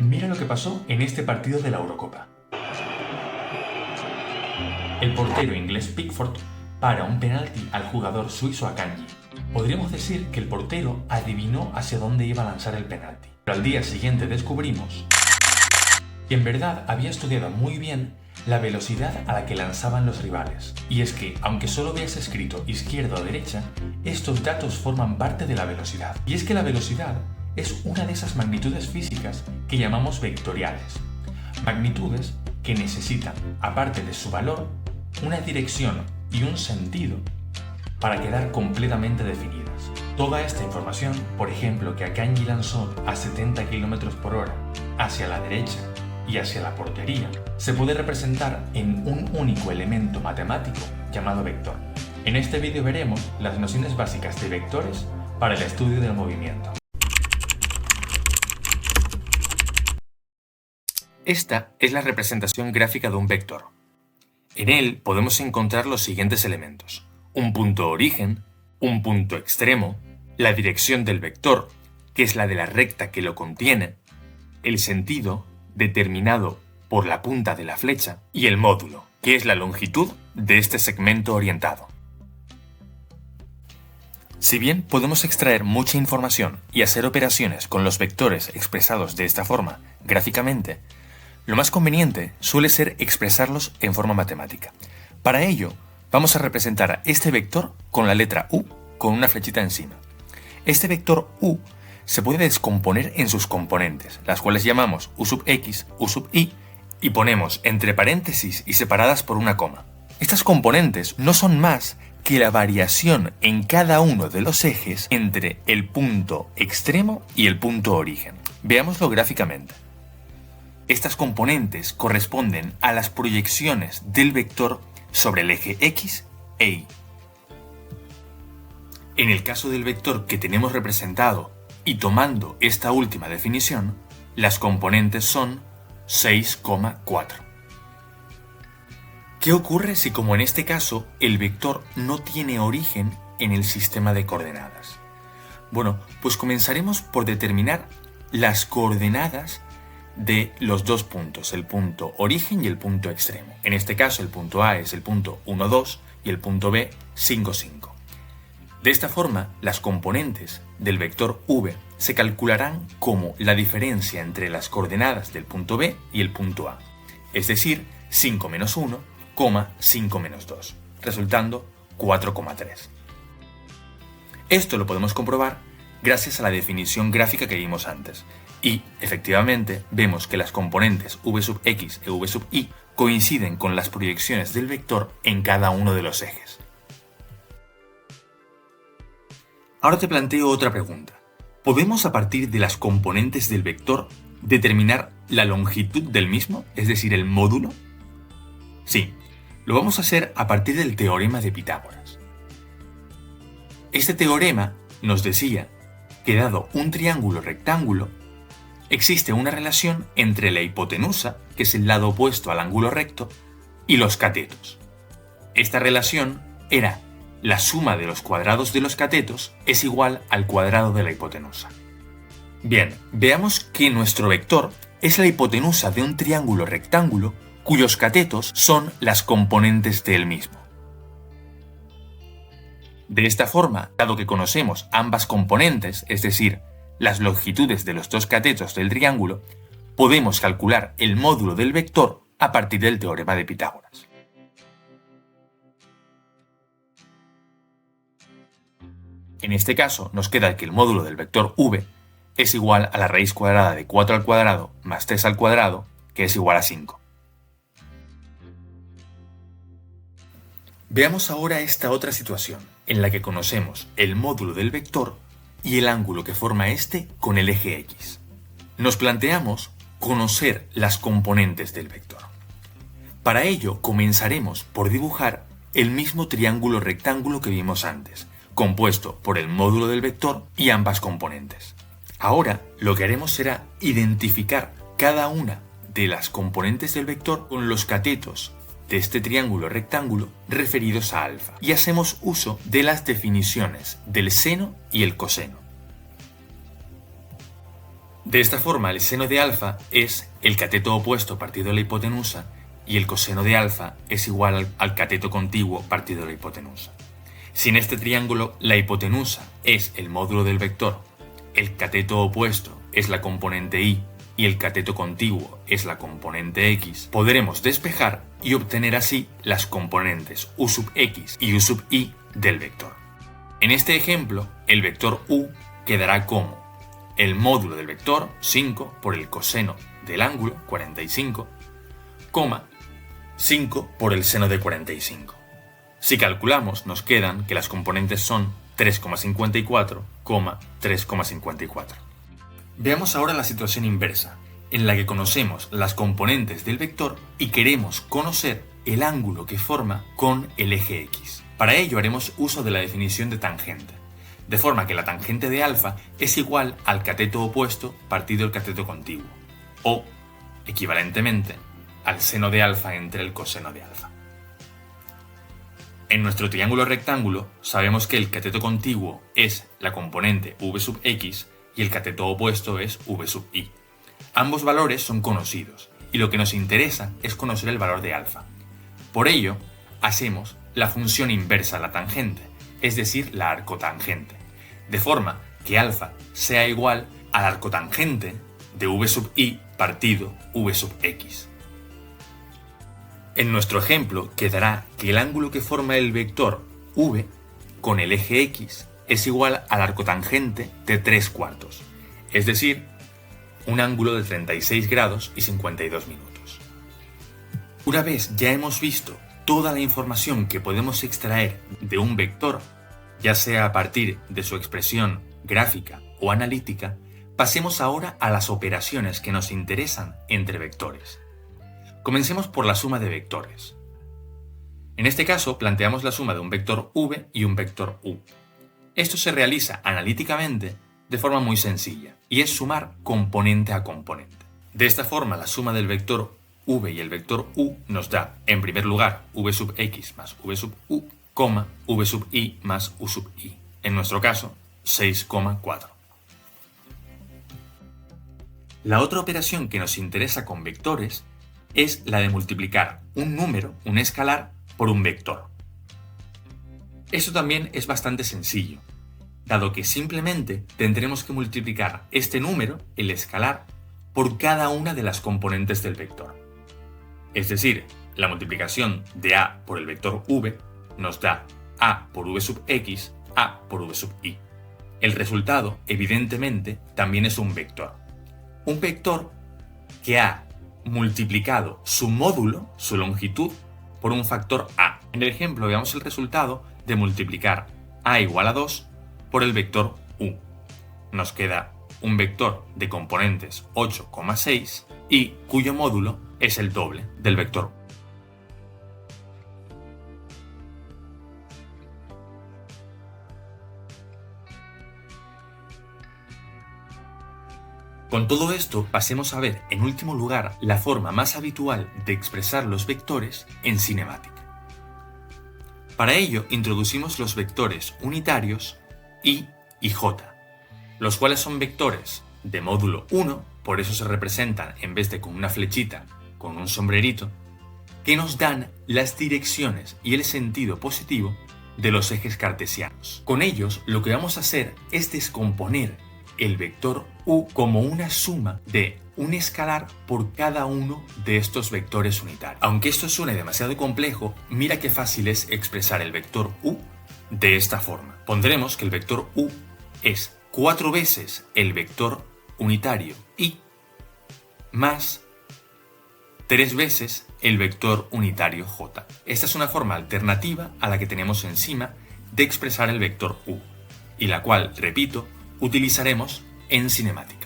Mira lo que pasó en este partido de la Eurocopa. El portero inglés Pickford para un penalti al jugador suizo Akanji. Podríamos decir que el portero adivinó hacia dónde iba a lanzar el penalti, pero al día siguiente descubrimos que en verdad había estudiado muy bien la velocidad a la que lanzaban los rivales. Y es que, aunque solo veas escrito izquierda o derecha, estos datos forman parte de la velocidad. Y es que la velocidad es una de esas magnitudes físicas que llamamos vectoriales. Magnitudes que necesitan, aparte de su valor, una dirección y un sentido para quedar completamente definidas. Toda esta información, por ejemplo, que Akanji lanzó a 70 km por hora hacia la derecha y hacia la portería, se puede representar en un único elemento matemático llamado vector. En este vídeo veremos las nociones básicas de vectores para el estudio del movimiento. Esta es la representación gráfica de un vector. En él podemos encontrar los siguientes elementos: un punto origen, un punto extremo, la dirección del vector, que es la de la recta que lo contiene, el sentido, determinado por la punta de la flecha, y el módulo, que es la longitud de este segmento orientado. Si bien podemos extraer mucha información y hacer operaciones con los vectores expresados de esta forma, gráficamente, lo más conveniente suele ser expresarlos en forma matemática. Para ello, vamos a representar este vector con la letra U con una flechita encima. Este vector U se puede descomponer en sus componentes, las cuales llamamos U sub X, U sub Y, y ponemos entre paréntesis y separadas por una coma. Estas componentes no son más que la variación en cada uno de los ejes entre el punto extremo y el punto origen. Veámoslo gráficamente. Estas componentes corresponden a las proyecciones del vector sobre el eje X e Y. En el caso del vector que tenemos representado y tomando esta última definición, las componentes son 6,4. ¿Qué ocurre si, como en este caso, el vector no tiene origen en el sistema de coordenadas? Bueno, pues comenzaremos por determinar las coordenadas de los dos puntos, el punto origen y el punto extremo. En este caso el punto A es el punto 1, 2 y el punto B 5, 5. De esta forma, las componentes del vector V se calcularán como la diferencia entre las coordenadas del punto B y el punto A, es decir, 5 menos 1, 5 menos 2, resultando 4,3. Esto lo podemos comprobar gracias a la definición gráfica que vimos antes. Y, efectivamente, vemos que las componentes v sub x y v sub y coinciden con las proyecciones del vector en cada uno de los ejes. Ahora te planteo otra pregunta. ¿Podemos, a partir de las componentes del vector, determinar la longitud del mismo, es decir, el módulo? Sí, lo vamos a hacer a partir del teorema de Pitágoras. Este teorema nos decía que, dado un triángulo rectángulo, existe una relación entre la hipotenusa, que es el lado opuesto al ángulo recto, y los catetos. Esta relación era la suma de los cuadrados de los catetos es igual al cuadrado de la hipotenusa. Bien, veamos que nuestro vector es la hipotenusa de un triángulo rectángulo cuyos catetos son las componentes del mismo. De esta forma, dado que conocemos ambas componentes, es decir, las longitudes de los dos catetos del triángulo, podemos calcular el módulo del vector a partir del teorema de Pitágoras. En este caso nos queda que el módulo del vector v es igual a la raíz cuadrada de 4 al cuadrado más 3 al cuadrado, que es igual a 5. Veamos ahora esta otra situación, en la que conocemos el módulo del vector y el ángulo que forma este con el eje X. Nos planteamos conocer las componentes del vector. Para ello comenzaremos por dibujar el mismo triángulo rectángulo que vimos antes, compuesto por el módulo del vector y ambas componentes. Ahora lo que haremos será identificar cada una de las componentes del vector con los catetos de este triángulo rectángulo referidos a alfa, y hacemos uso de las definiciones del seno y el coseno. De esta forma, el seno de alfa es el cateto opuesto partido de la hipotenusa y el coseno de alfa es igual al cateto contiguo partido de la hipotenusa. Si en este triángulo la hipotenusa es el módulo del vector, el cateto opuesto es la componente y el cateto contiguo es la componente x, podremos despejar y obtener así las componentes u sub x y u sub y del vector. En este ejemplo, el vector u quedará como el módulo del vector 5 por el coseno del ángulo 45, 5 por el seno de 45. Si calculamos, nos quedan que las componentes son 3,54, 3,54. Veamos ahora la situación inversa, en la que conocemos las componentes del vector y queremos conocer el ángulo que forma con el eje x. Para ello haremos uso de la definición de tangente, de forma que la tangente de alfa es igual al cateto opuesto partido el cateto contiguo, o, equivalentemente, al seno de alfa entre el coseno de alfa. En nuestro triángulo rectángulo sabemos que el cateto contiguo es la componente v sub x y el cateto opuesto es v sub y. Ambos valores son conocidos y lo que nos interesa es conocer el valor de alfa. Por ello, hacemos la función inversa a la tangente, es decir, la arcotangente, de forma que alfa sea igual al arcotangente de v sub i partido v sub x. En nuestro ejemplo quedará que el ángulo que forma el vector v con el eje x es igual al arcotangente de 3/4, es decir, un ángulo de 36 grados y 52 minutos. Una vez ya hemos visto toda la información que podemos extraer de un vector, ya sea a partir de su expresión gráfica o analítica, pasemos ahora a las operaciones que nos interesan entre vectores. Comencemos por la suma de vectores. En este caso planteamos la suma de un vector v y un vector u. Esto se realiza analíticamente de forma muy sencilla y es sumar componente a componente. De esta forma la suma del vector v y el vector u nos da, en primer lugar, v sub x más v sub u, v sub i más u sub i. En nuestro caso, 6,4. La otra operación que nos interesa con vectores es la de multiplicar un número, un escalar, por un vector. Esto también es bastante sencillo, dado que simplemente tendremos que multiplicar este número, el escalar, por cada una de las componentes del vector. Es decir, la multiplicación de a por el vector v nos da a por v sub x, a por v sub i. El resultado, evidentemente, también es un vector. Un vector que ha multiplicado su módulo, su longitud, por un factor a. En el ejemplo veamos el resultado de multiplicar a igual a 2 por el vector u. Nos queda un vector de componentes 8,6 y cuyo módulo es el doble del vector. Con todo esto, pasemos a ver, en último lugar, la forma más habitual de expresar los vectores en cinemática. Para ello, introducimos los vectores unitarios i y j, los cuales son vectores de módulo 1, por eso se representan en vez de con una flechita, con un sombrerito, que nos dan las direcciones y el sentido positivo de los ejes cartesianos. Con ellos, lo que vamos a hacer es descomponer el vector u como una suma de un escalar por cada uno de estos vectores unitarios. Aunque esto suene demasiado complejo, mira qué fácil es expresar el vector u de esta forma. Pondremos que el vector u es 4 veces el vector unitario i más 3 veces el vector unitario j. Esta es una forma alternativa a la que tenemos encima de expresar el vector u, y la cual, repito, utilizaremos en cinemática.